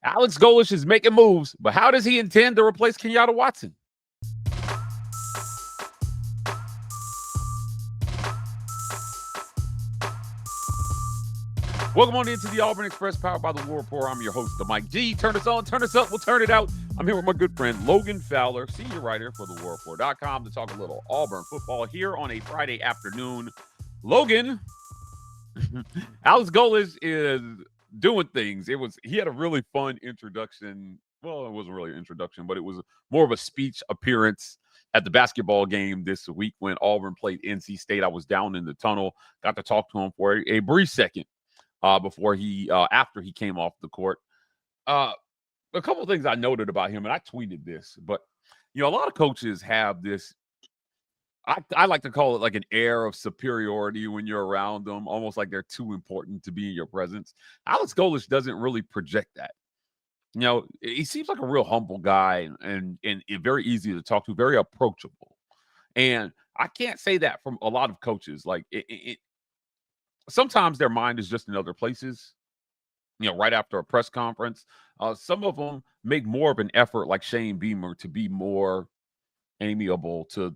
Alex Golesh is making moves, but how does he intend to replace Kenyatta Watson? Welcome on into the Auburn Express, powered by the War Report. I'm your host, the Mike G. Turn us on, turn us up, we'll turn it out. I'm here with my good friend Logan Fowler, senior writer for thewarreport.com, to talk a little Auburn football here on a Friday afternoon. Logan, Alex Golesh is doing things. He had a really fun introduction. Well, it wasn't really an introduction, but it was more of a speech appearance at the basketball game this week when Auburn played NC State. I was down in the tunnel, got to talk to him for a brief second before after he came off the court. A couple of things I noted about him, and I tweeted this, but a lot of coaches have this. I like to call it like an air of superiority when you're around them, almost like they're too important to be in your presence. Alex Golesh doesn't really project that. He seems like a real humble guy and very easy to talk to, very approachable. And I can't say that from a lot of coaches. Like sometimes their mind is just in other places. Right after a press conference, some of them make more of an effort, like Shane Beamer, to be more amiable to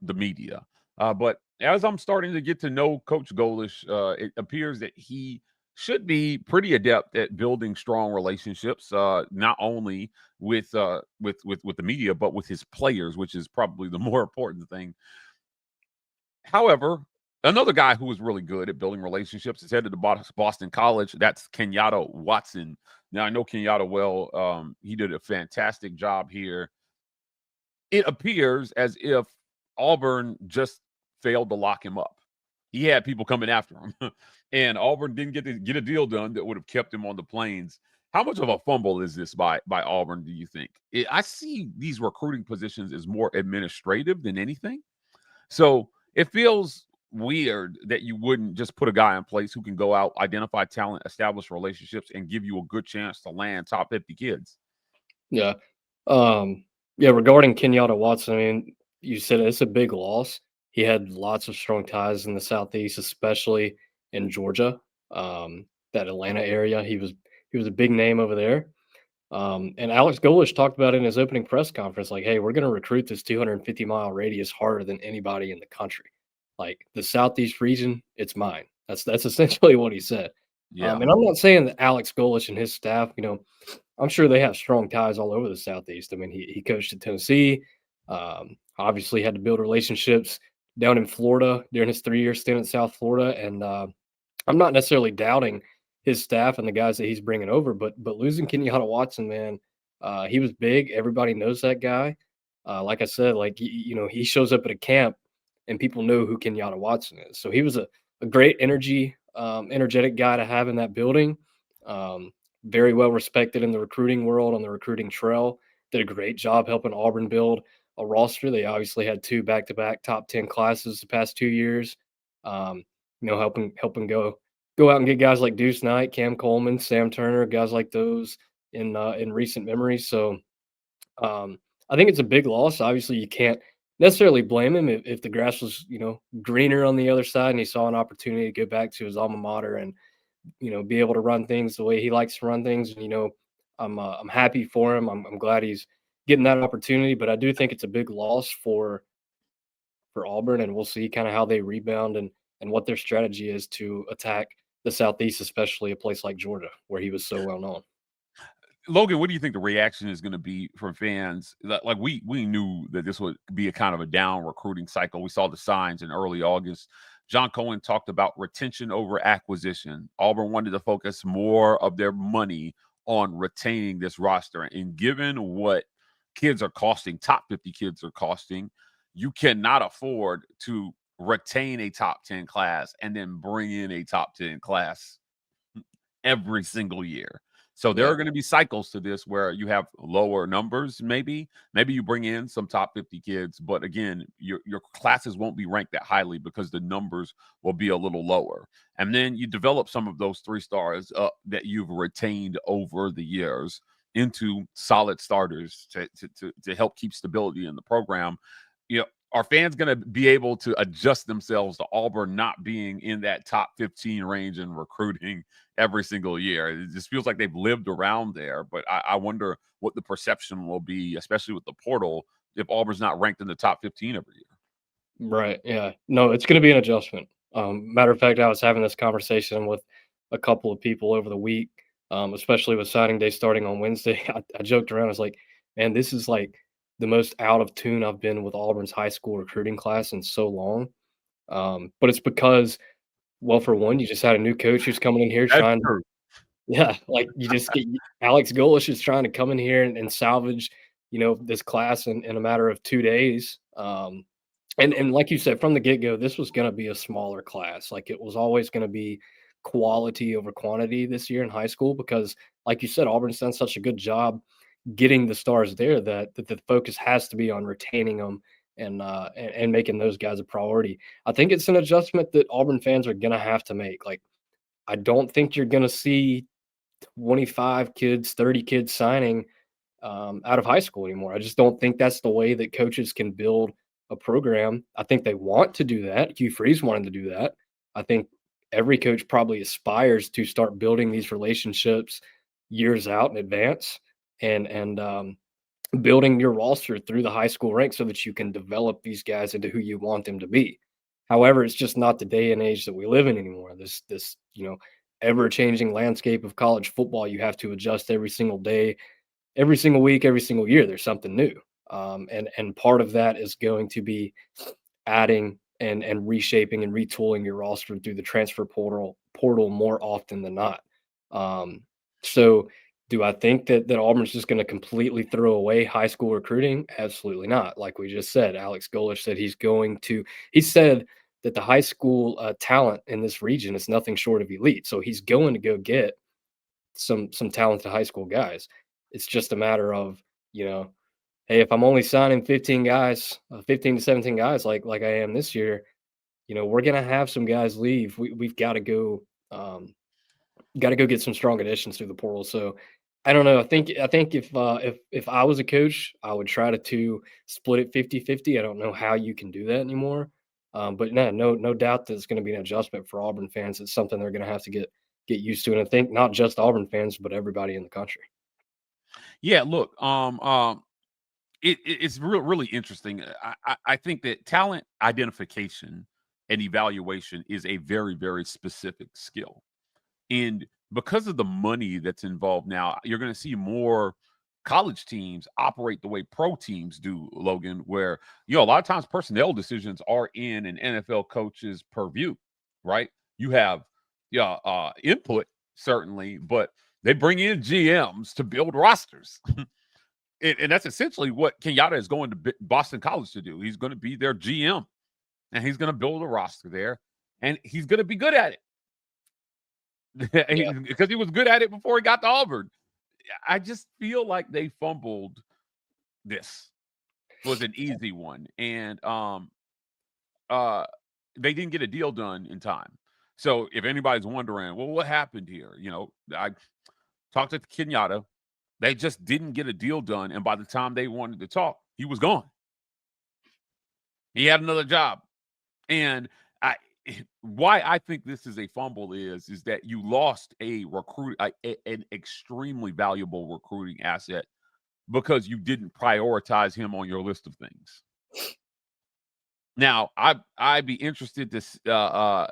the media. But as I'm starting to get to know Coach Golesh, it appears that he should be pretty adept at building strong relationships, not only with the media, but with his players, which is probably the more important thing. However, another guy who is really good at building relationships is headed to Boston College. That's Kenyatta Watson. Now, I know Kenyatta well. He did a fantastic job here. It appears as if Auburn just failed to lock him up. He had people coming after him, and Auburn didn't get a deal done that would have kept him on the plains. How much of a fumble is this by Auburn, do you think? I see these recruiting positions as more administrative than anything. So it feels weird that you wouldn't just put a guy in place who can go out, identify talent, establish relationships, and give you a good chance to land top 50 kids. Yeah. Regarding Kenyatta Watson, I mean, you said it's a big loss. He had lots of strong ties in the Southeast, especially in Georgia, that Atlanta area. He was a big name over there. And Alex Golesh talked about it in his opening press conference, like, hey, we're going to recruit this 250-mile radius harder than anybody in the country. Like the Southeast region, it's mine. That's essentially what he said. Yeah. And I'm not saying that Alex Golesh and his staff, I'm sure they have strong ties all over the Southeast. I mean, he coached at Tennessee, obviously had to build relationships down in Florida during his 3-year stint at South Florida. And I'm not necessarily doubting his staff and the guys that he's bringing over, but losing Kenyatta Watson, man, he was big. Everybody knows that guy. Like I said, like, he shows up at a camp and people know who Kenyatta Watson is. So he was a great energetic guy to have in that building. Very well respected in the recruiting world, on the recruiting trail. Did a great job helping Auburn build a roster. They obviously had 2 back-to-back top 10 classes the past 2 years. Helping go out and get guys like Duce Knight, Cam Coleman, Sam Turner, guys like those in recent memory. So I think it's a big loss. Obviously, you can't necessarily blame him if the grass was greener on the other side and he saw an opportunity to go back to his alma mater and be able to run things the way he likes to run things. And, I'm happy for him. I'm glad he's getting that opportunity, but I do think it's a big loss for Auburn, and we'll see kind of how they rebound and what their strategy is to attack the Southeast, especially a place like Georgia, where he was so well known. Logan, what do you think the reaction is going to be from fans? Like we knew that this would be a kind of a down recruiting cycle. We saw the signs in early August. John Cohen talked about retention over acquisition. Auburn wanted to focus more of their money on retaining this roster. And given what kids are costing, top 50 kids are costing, you cannot afford to retain a top 10 class and then bring in a top 10 class every single year. So there are going to be cycles to this where you have lower numbers. Maybe you bring in some top 50 kids, but again, your classes won't be ranked that highly because the numbers will be a little lower. And then you develop some of those 3 stars that you've retained over the years into solid starters to help keep stability in the program. are fans going to be able to adjust themselves to Auburn not being in that top 15 range in recruiting every single year? It just feels like they've lived around there, but I wonder what the perception will be, especially with the portal, if Auburn's not ranked in the top 15 every year. Right. Yeah. No, it's going to be an adjustment. Matter of fact, I was having this conversation with a couple of people over the week, especially with signing day starting on Wednesday. I joked around. I was like, man, this is like the most out of tune I've been with Auburn's high school recruiting class in so long. But it's because, well, for one, you just had a new coach who's coming in here That's trying true. yeah, like you just get Alex Golesh is trying to come in here and salvage, this class in a matter of 2 days. And like you said, from the get-go, this was going to be a smaller class. Like it was always going to be quality over quantity this year in high school because, like you said, Auburn's done such a good job getting the stars there that the focus has to be on retaining them and making those guys a priority. I think it's an adjustment that Auburn fans are going to have to make. Like I don't think you're going to see 25 kids, 30 kids signing out of high school anymore. I just don't think that's the way that coaches can build a program. I think they want to do that. Hugh Freeze wanted to do that. I think every coach probably aspires to start building these relationships years out in advance and building your roster through the high school ranks so that you can develop these guys into who you want them to be. However, it's just not the day and age that we live in anymore. This ever-changing landscape of college football, you have to adjust every single day, every single week, every single year. There's something new, and part of that is going to be adding and reshaping and retooling your roster through the transfer portal more often than not. So, do I think that Auburn's just going to completely throw away high school recruiting? Absolutely not. Like we just said, Alex Golesh said he's going to. He said that the high school talent in this region is nothing short of elite. So he's going to go get some talented high school guys. It's just a matter of, hey, if I'm only signing 15 guys, 15 to 17 guys like I am this year, we're gonna have some guys leave. We've got to go get some strong additions through the portal. So I don't know. I think if I was a coach, I would try to split it 50-50. I don't know how you can do that anymore. But no doubt that it's going to be an adjustment for Auburn fans. It's something they're going to have to get used to, and I think not just Auburn fans, but everybody in the country. Yeah, look, it's really interesting. I think that talent identification and evaluation is a very, very specific skill. And because of the money that's involved now, you're going to see more college teams operate the way pro teams do, Logan, where, a lot of times personnel decisions are in an NFL coach's purview, right? You have input, certainly, but they bring in GMs to build rosters. And that's essentially what Kenyatta is going to Boston College to do. He's going to be their GM, and he's going to build a roster there, and he's going to be good at it. Yeah, Because he was good at it before he got to Auburn. I just feel like they fumbled this. Was an easy one, and they didn't get a deal done in time. So if anybody's wondering, well, what happened here? I talked to Kenyatta. They just didn't get a deal done, and by the time they wanted to talk, he was gone. He had another job, and why I think this is a fumble is that you lost a recruit, an extremely valuable recruiting asset because you didn't prioritize him on your list of things. Now, I'd be interested to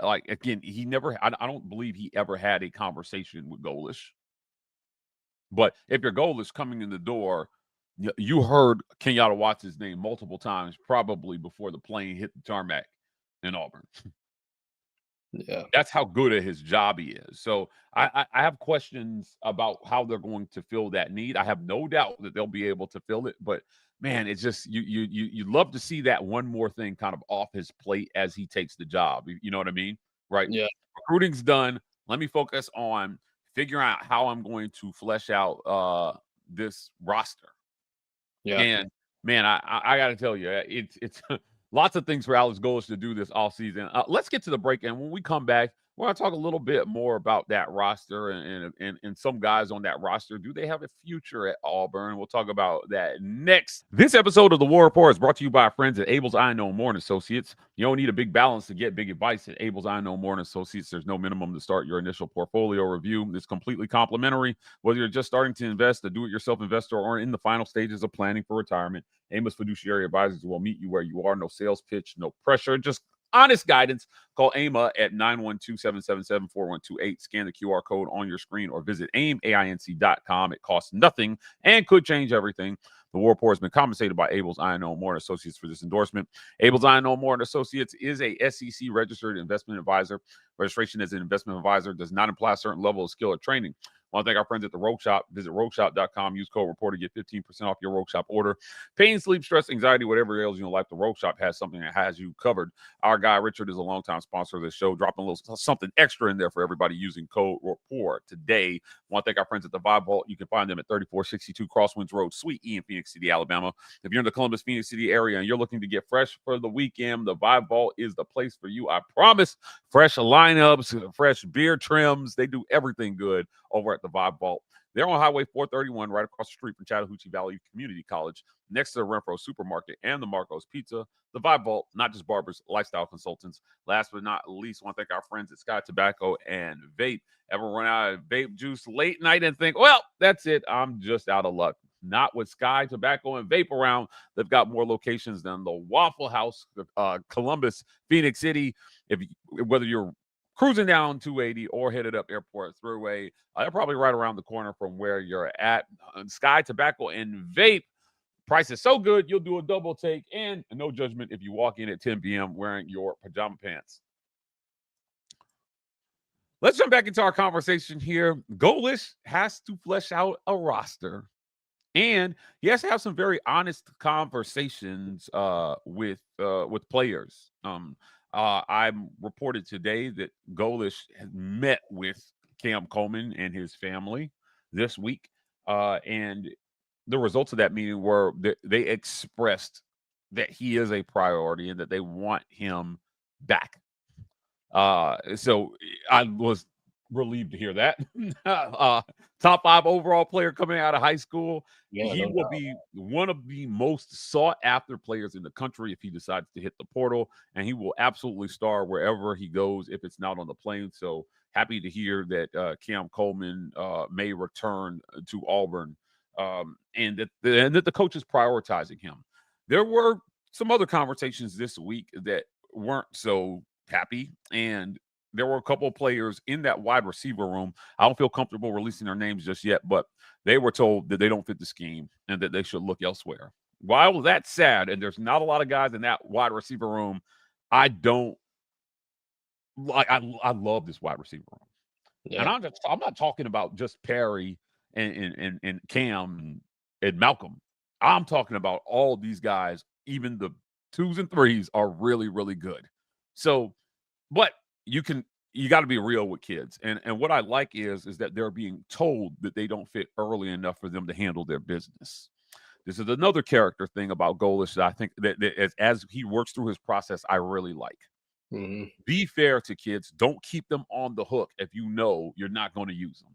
like again. He never. I don't believe he ever had a conversation with Golesh. But if your goal is coming in the door, you heard Kenyatta Watson's name multiple times, probably before the plane hit the tarmac in Auburn. yeah, That's how good at his job he is. So I have questions about how they're going to fill that need. I have no doubt that they'll be able to fill it, but man, it's just you love to see that one more thing kind of off his plate as he takes the job. You know what I mean? Right? yeah, Recruiting's done. Let me focus on figuring out how I'm going to flesh out this roster. yeah. And man, I got to tell you, it's lots of things for Alex Golesh to do this all season. Let's get to the break, and when we come back, Well, I talk a little bit more about that roster and some guys on that roster. Do they have a future at Auburn? We'll talk about that next. This episode of the War Report is brought to you by our friends at Abel's I Know More and Associates. You don't need a big balance to get big advice at Abel's I Know More and Associates. There's no minimum to start your initial portfolio review. It's completely complimentary. Whether you're just starting to invest, a do-it-yourself investor, or in the final stages of planning for retirement, Amos Fiduciary Advisors will meet you where you are. No sales pitch, no pressure, just honest guidance. Call AIMA at 912-777-4128. Scan the QR code on your screen or visit AIMAINC.com. It costs nothing and could change everything. The War Report has been compensated by Abel's I Know More and Associates for this endorsement. Abel's I Know More and Associates is a SEC registered investment advisor. Registration as an investment advisor does not imply a certain level of skill or training. I want to thank our friends at the Rogue Shop. Visit rogueshop.com. Use code REPORTER to get 15% off your Rogue Shop order. Pain, sleep, stress, anxiety, whatever ails you in life, the Rogue Shop has something that has you covered. Our guy, Richard, is a longtime sponsor of this show, dropping a little something extra in there for everybody using code REPORT today. I want to thank our friends at the Vibe Vault. You can find them at 3462 Crosswinds Road, Suite E in Phoenix City, Alabama. If you're in the Columbus, Phoenix City area and you're looking to get fresh for the weekend, the Vibe Vault is the place for you. I promise. Fresh lineups, fresh beer trims. They do everything good over at the Vibe Vault. They're on Highway 431, right across the street from Chattahoochee Valley Community College, next to the Renfro Supermarket and the Marco's Pizza. The Vibe Vault, not just barbers, lifestyle consultants. Last but not least, I want to thank our friends at Sky Tobacco and Vape. Ever run out of vape juice late night and think, well, that's it, I'm just out of luck? Not with Sky Tobacco and Vape around. They've got more locations than the Waffle House, Columbus, Phoenix City. Whether you're cruising down 280 or headed up Airport Thruway, they're probably right around the corner from where you're at. Sky Tobacco and Vape. Price is so good, you'll do a double take, and no judgment if you walk in at 10 p.m. wearing your pajama pants. Let's jump back into our conversation here. Golesh has to flesh out a roster, and he has to have some very honest conversations with players. I'm reported today that Golesh has met with Cam Coleman and his family this week, and the results of that meeting were that they expressed that he is a priority and that they want him back. So I was relieved to hear that. Top 5 overall player coming out of high school. Yeah, He no will doubt. be one of the most sought after players in the country if he decides to hit the portal, and he will absolutely star wherever he goes if it's not on the plane. So happy to hear that Cam Coleman may return to Auburn, and that the coach is prioritizing him. There were some other conversations this week that weren't so happy, and there were a couple of players in that wide receiver room. I don't feel comfortable releasing their names just yet, but they were told that they don't fit the scheme and that they should look elsewhere. While that's sad, and there's not a lot of guys in that wide receiver room, I don't like. I love this wide receiver room, and Yeah. I'm not talking about just Perry and Cam and Malcolm. I'm talking about all these guys. Even the 2s and 3s are really, really good. So, but you got to be real with kids. And what I like is that they're being told that they don't fit early enough for them to handle their business. This is another character thing about Golesh that I think that as he works through his process, I really like. Mhm. Be fair to kids. Don't keep them on the hook if you know you're not going to use them.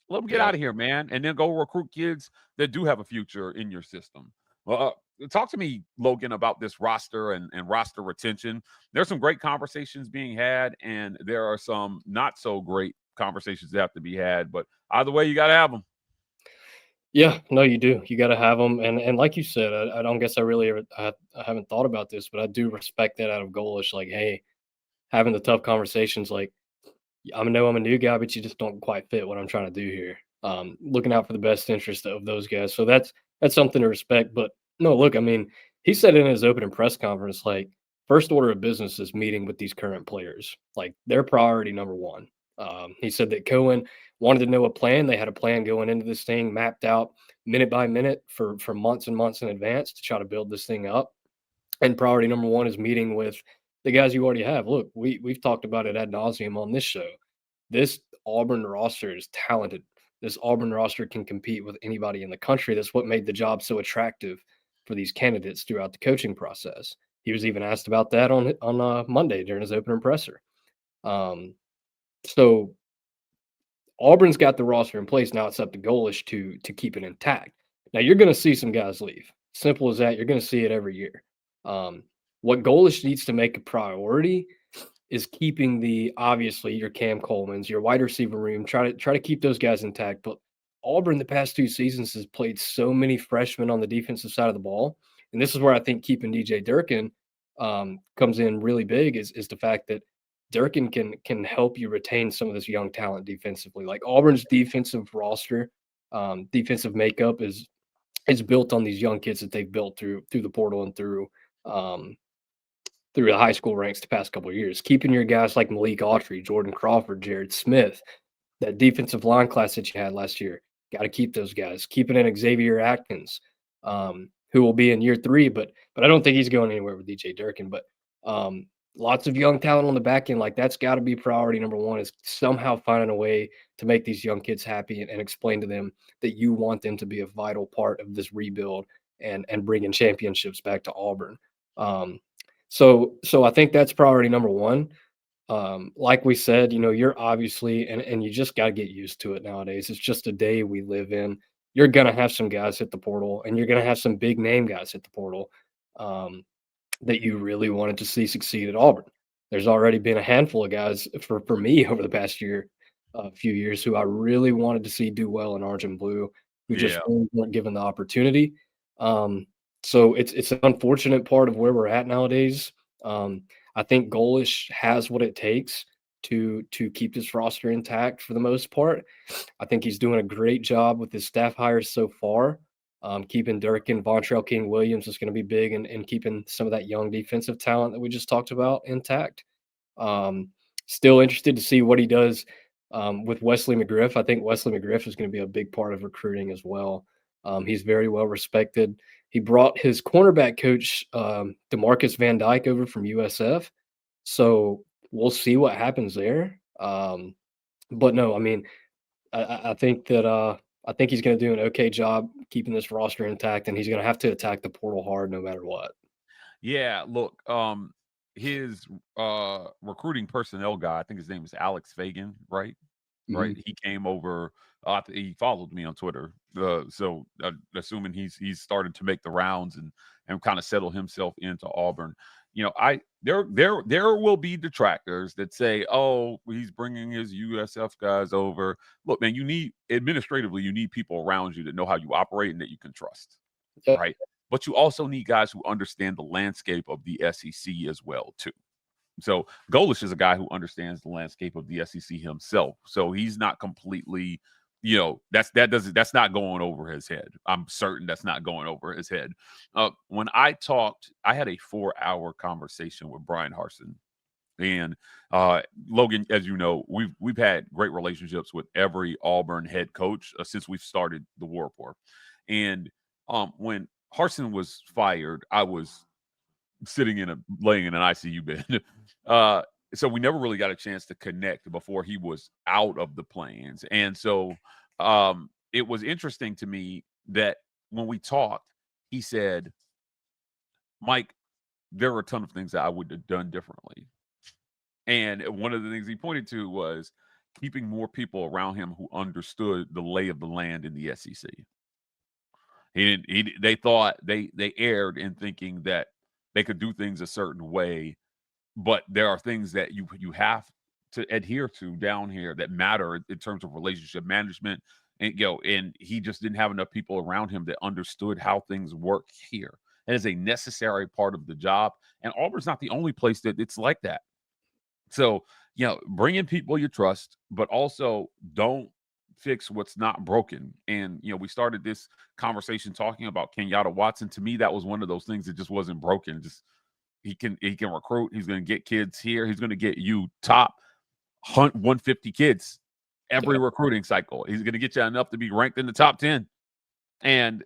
Let them get Yeah. out of here, man, and then go recruit kids that do have a future in your system. Well, talk to me, Logan, about this roster and roster retention. There's some great conversations being had, and there are some not so great conversations that have to be had. But either way, you got to have them. Yeah, no, you do. You got to have them, and like you said, I don't guess I really I haven't thought about this, but I do respect that out of Goalish. Like, hey, having the tough conversations, like I know I'm a new guy, but you just don't quite fit what I'm trying to do here. Looking out for the best interest of those guys, so that's something to respect. But no, look, I mean, he said in his opening press conference, like first order of business is meeting with these current players, like their priority number one. He said that Cohen wanted to know a plan. They had a plan going into this thing, mapped out minute by minute for months and months in advance to try to build this thing up. And priority number one is meeting with the guys you already have. Look, we've talked about it ad nauseum on this show. This Auburn roster is talented. This Auburn roster can compete with anybody in the country. That's what made the job so attractive for these candidates throughout the coaching process. He was even asked about that on Monday during his opening presser. So Auburn's got the roster in place. Now it's up to Golesh to keep it intact. Now you're going to see some guys leave. Simple as that. You're going to see it every year. What Golesh needs to make a priority is keeping obviously your Cam Colemans, your wide receiver room. Try to keep those guys intact. But Auburn the past 2 seasons has played so many freshmen on the defensive side of the ball, and this is where I think keeping DJ Durkin comes in really big. Is the fact that Durkin can help you retain some of this young talent defensively. Like Auburn's defensive roster, defensive makeup is built on these young kids that they've built through the portal and through the high school ranks the past couple of years. Keeping your guys like Malik Autry, Jordan Crawford, Jared Smith, that defensive line class that you had last year. Got to keep those guys. Keeping in Xavier Atkins, who will be in year 3, but I don't think he's going anywhere with DJ Durkin. But lots of young talent on the back end. Like that's got to be priority number 1, is somehow finding a way to make these young kids happy and explain to them that you want them to be a vital part of this rebuild and bringing championships back to Auburn. So I think that's priority number 1. Like we said, you're obviously, and you just got to get used to it nowadays. It's just a day we live in. You're going to have some guys hit the portal, and you're going to have some big name guys hit the portal that you really wanted to see succeed at Auburn. There's already been a handful of guys for me over the past few years who I really wanted to see do well in orange and blue, who just weren't given the opportunity. So it's an unfortunate part of where we're at nowadays. I think Golesh has what it takes to keep this roster intact for the most part. I think he's doing a great job with his staff hires so far. Keeping Durkin, Vontrell King Williams is going to be big, and keeping some of that young defensive talent that we just talked about intact. Still interested to see what he does with Wesley McGriff. I think Wesley McGriff is going to be a big part of recruiting as well. He's very well respected. He brought his cornerback coach, DeMarcus Van Dyke, over from USF. So we'll see what happens there. But no, I mean, I think that I think he's going to do an okay job keeping this roster intact, and he's going to have to attack the portal hard no matter what. Yeah, look, his recruiting personnel guy, I think his name is Alex Fagan, right? Mm-hmm. Right. He came over. He followed me on Twitter, so assuming he's started to make the rounds and kind of settle himself into Auburn. There will be detractors that say, "Oh, he's bringing his USF guys over." Look, man, you need people around you that know how you operate and that you can trust, right? But you also need guys who understand the landscape of the SEC as well, too. So Golesh is a guy who understands the landscape of the SEC himself. So he's not completely, that's not going over his head. I'm certain that's not going over his head. When I had a 4-hour conversation with Brian Harsin. And Logan, as you know, we've had great relationships with every Auburn head coach since we've started the War Report. And when Harsin was fired, I was laying in an ICU bed. So we never really got a chance to connect before he was out of the plans. And so it was interesting to me that when we talked, he said, "Mike, there are a ton of things that I would have done differently." And one of the things he pointed to was keeping more people around him who understood the lay of the land in the SEC. They thought they erred in thinking that they could do things a certain way, but there are things that you have to adhere to down here that matter in terms of relationship management. And he just didn't have enough people around him that understood how things work here. It is a necessary part of the job. And Auburn's not the only place that it's like that. So, bring in people you trust, but also don't fix what's not broken. And, we started this conversation talking about Kenyatta Watson. To me, that was one of those things that just wasn't broken. Just he can recruit. He's going to get kids here. He's going to get you top 150 kids every recruiting cycle. He's going to get you enough to be ranked in the top 10. And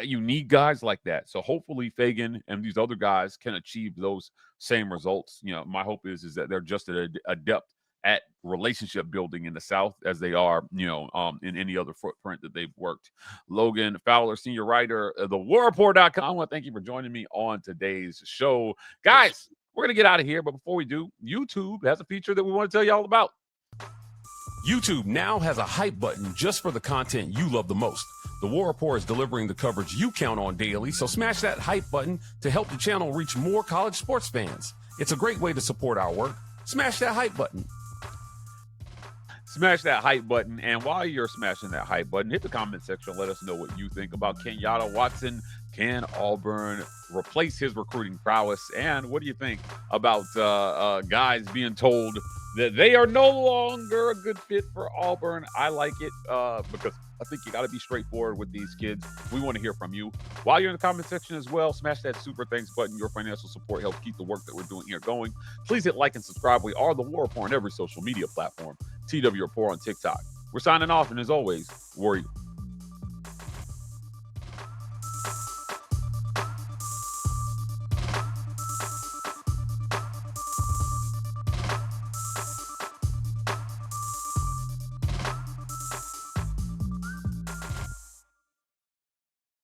you need guys like that. So hopefully Fagan and these other guys can achieve those same results. My hope is that they're just adept at relationship building in the South as they are, in any other footprint that they've worked. Logan Fowler, senior writer of thewarreport.com. I want to thank you for joining me on today's show. Guys, we're going to get out of here. But before we do, YouTube has a feature that we want to tell you all about. YouTube now has a hype button just for the content you love the most. The War Report is delivering the coverage you count on daily, so smash that hype button to help the channel reach more college sports fans. It's a great way to support our work. Smash that hype button. Smash that hype button. And while you're smashing that hype button, hit the comment section. Let us know what you think about Kenyatta Watson. Can Auburn replace his recruiting prowess? And what do you think about guys being told that they are no longer a good fit for Auburn? I like it because I think you got to be straightforward with these kids. We want to hear from you. While you're in the comment section as well, smash that super thanks button. Your financial support helps keep the work that we're doing here going. Please hit like and subscribe. We are the War Report on every social media platform. TW Report on TikTok. We're signing off, and as always, War Eagle.